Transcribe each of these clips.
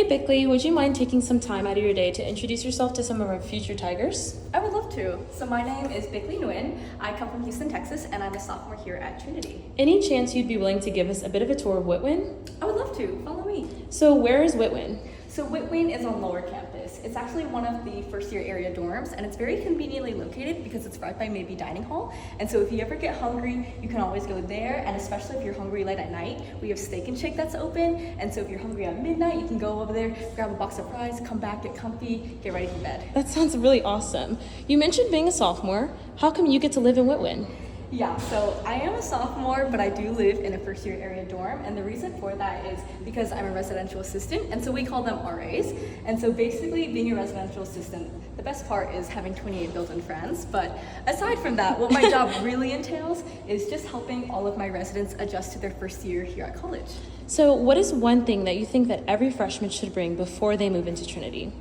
Bich-Ly, would you mind taking some time out of your day to introduce yourself to some of our future Tigers? I would love to. So my name is Bich-Ly Nguyen. I come from Houston, Texas, and I'm a sophomore here at Trinity. Any chance you'd be willing to give us a bit of a tour of Whitwin? I would love to. Follow me. So where is Whitwin? So Witt-Winn is on lower campus. It's actually one of the first year area dorms, and it's very conveniently located because it's right by Maybe Dining Hall. And so if you ever get hungry, you can always go there, and especially if you're hungry late at night, we have Steak and Shake that's open. And so if you're hungry at midnight, you can go over there, grab a box of fries, come back, get comfy, get ready for bed. That sounds really awesome. You mentioned being a sophomore. How come you get to live in Whitwin? Yeah, so I am a sophomore, but I do live in a first year area dorm, and the reason for that is because I'm a residential assistant, and so we call them RAs. And so basically being a residential assistant, the best part is having 28 built-in friends, but aside from that, what my job really entails is just helping all of my residents adjust to their first year here at college. So what is one thing that you think that every freshman should bring before they move into Trinity?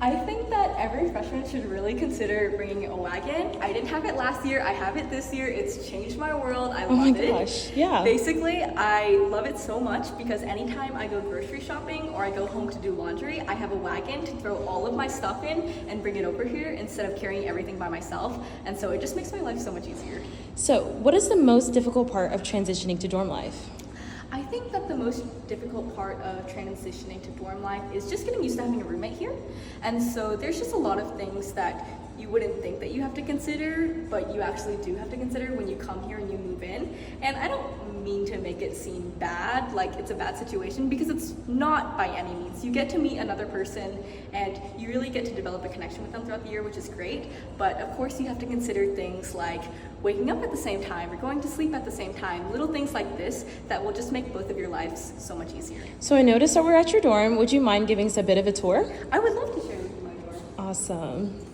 I think that every freshman should really consider bringing a wagon. I didn't have it last year, I have it this year. It's changed my world, I love it. Oh my gosh, yeah. Basically, I love it so much because anytime I go grocery shopping or I go home to do laundry, I have a wagon to throw all of my stuff in and bring it over here instead of carrying everything by myself. And so it just makes my life so much easier. So what is the most difficult part of transitioning to dorm life? I think that the most difficult part of transitioning to dorm life is just getting used to having a roommate here. And so there's just a lot of things that you wouldn't think that you have to consider, but you actually do have to consider when you come here and you move in. And I don't mean to make it seem bad, like it's a bad situation, because it's not by any means. You get to meet another person and you really get to develop a connection with them throughout the year, which is great. But of course you have to consider things like waking up at the same time or going to sleep at the same time, little things like this that will just make both of your lives so much easier. So I noticed that we're at your dorm. Would you mind giving us a bit of a tour? I would love to show you my dorm. Awesome.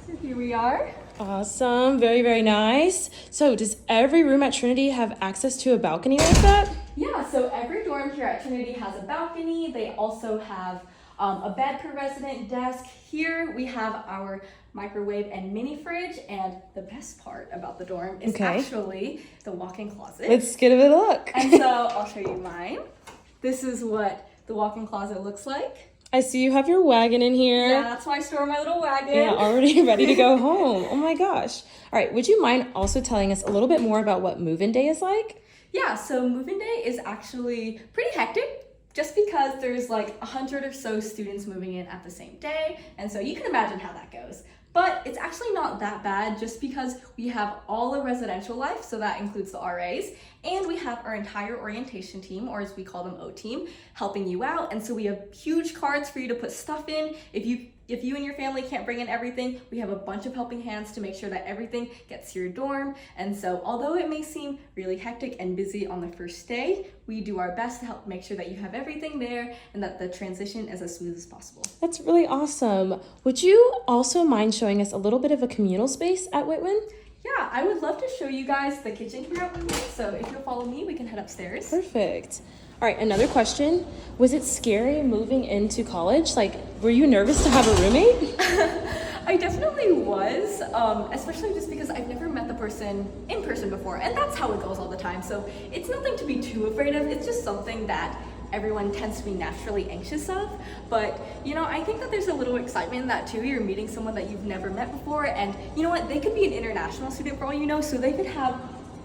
So here we are. Awesome, very, very nice. So does every room at Trinity have access to a balcony like that? Yeah, so every dorm here at Trinity has a balcony. They also have a bed per resident, desk. Here we have our microwave and mini fridge, and the best part about the dorm is actually the walk-in closet. Let's give it a look. And so I'll show you mine. This is what the walk-in closet looks like. I see you have your wagon in here. Yeah, that's why I store my little wagon. Yeah, already ready to go home. Oh my gosh. All right, would you mind also telling us a little bit more about what move-in day is like? Yeah, so move-in day is actually pretty hectic, just because there's like 100 or so students moving in at the same day, and so you can imagine how that goes. But it's actually not that bad just because we have all the residential life, so that includes the RAs, and we have our entire orientation team, or as we call them, O-team, helping you out. And so we have huge cards for you to put stuff in. If you and your family can't bring in everything, we have a bunch of helping hands to make sure that everything gets to your dorm. And so although it may seem really hectic and busy on the first day, we do our best to help make sure that you have everything there and that the transition is as smooth as possible. That's really awesome. Would you also mind showing us a little bit of a communal space at Whitwin? Yeah, I would love to show you guys the kitchen here at Whitwin. So if you'll follow me, we can head upstairs. Perfect. All right, another question. Was it scary moving into college? Like, were you nervous to have a roommate? I definitely was, especially just because I've never met the person in person before, and that's how it goes all the time. So it's nothing to be too afraid of. It's just something that everyone tends to be naturally anxious of. But, you know, I think that there's a little excitement in that too. You're meeting someone that you've never met before, and you know what? They could be an international student for all you know, so they could have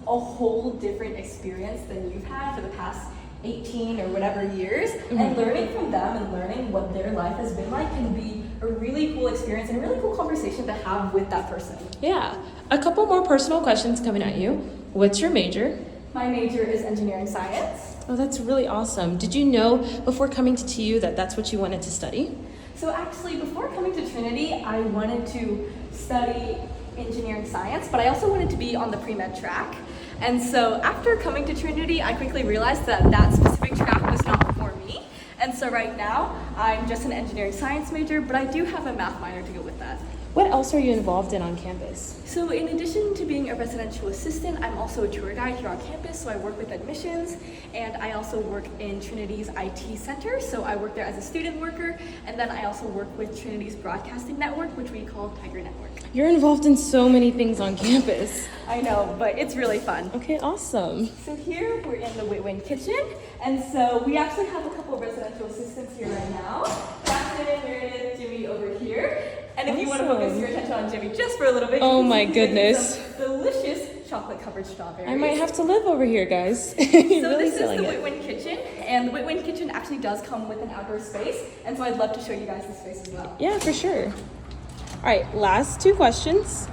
a whole different experience than you've had for the past 18 or whatever years, and learning from them and learning what their life has been like can be a really cool experience and a really cool conversation to have with that person. Yeah. A couple more personal questions coming at you. What's your major? My major is engineering science. Oh, that's really awesome. Did you know before coming to TU that that's what you wanted to study? So actually, before coming to Trinity, I wanted to study engineering science, but I also wanted to be on the pre-med track. And so after coming to Trinity, I quickly realized that that specific track was not for me. And so right now, I'm just an engineering science major, but I do have a math minor to go with that. What else are you involved in on campus? So in addition to being a residential assistant, I'm also a tour guide here on campus, so I work with admissions, and I also work in Trinity's IT center, so I work there as a student worker, and then I also work with Trinity's broadcasting network, which we call Tiger Network. You're involved in so many things on campus. I know, but it's really fun. Okay, awesome. So here we're in the Witt-Winn kitchen, and so we actually have a couple of residential assistants here right now. Jackson, Meredith, Jimmy over here. And if you want to focus your attention on Jimmy just for a little bit, oh you my can see goodness, some delicious chocolate-covered strawberries. I might have to live over here, guys. You're So really this is selling the it. Witt-Winn kitchen, and the Witt-Winn kitchen actually does come with an outdoor space, and so I'd love to show you guys the space as well. Yeah, for sure. All right, last two questions.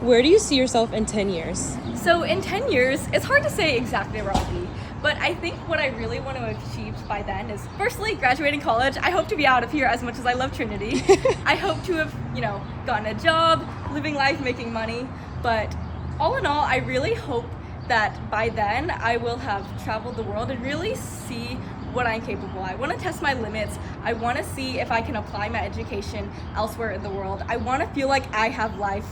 Where do you see yourself in 10 years? So in 10 years, it's hard to say exactly where I'll be, but I think what I really want to achieve by then is firstly graduating college. I hope to be out of here as much as I love Trinity. I hope to have, gotten a job, living life, making money, but all in all, I really hope that by then I will have traveled the world and really see what I'm capable. I want to test my limits. I want to see if I can apply my education elsewhere in the world. I want to feel like I have life,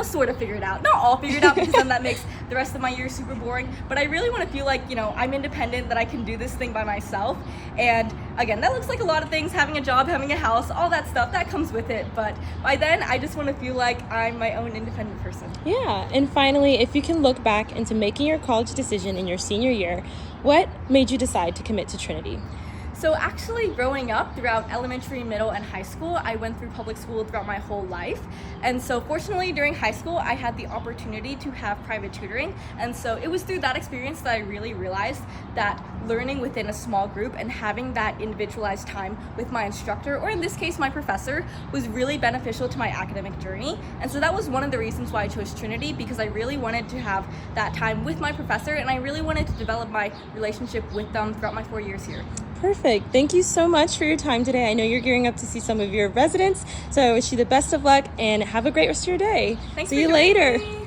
sort of figured out. Not all figured out, because then that makes the rest of my year super boring, but I really want to feel like, I'm independent, that I can do this thing by myself. And again, that looks like a lot of things, having a job, having a house, all that stuff, that comes with it. But by then, I just want to feel like I'm my own independent person. Yeah, and finally, if you can look back into making your college decision in your senior year, what made you decide to commit to Trinity? So actually growing up throughout elementary, middle, and high school, I went through public school throughout my whole life. And so fortunately during high school, I had the opportunity to have private tutoring. And so it was through that experience that I really realized that learning within a small group and having that individualized time with my instructor, or in this case, my professor, was really beneficial to my academic journey. And so that was one of the reasons why I chose Trinity, because I really wanted to have that time with my professor, and I really wanted to develop my relationship with them throughout my 4 years here. Perfect. Thank you so much for your time today. I know you're gearing up to see some of your residents, so I wish you the best of luck and have a great rest of your day. Thanks See for you later. joining me.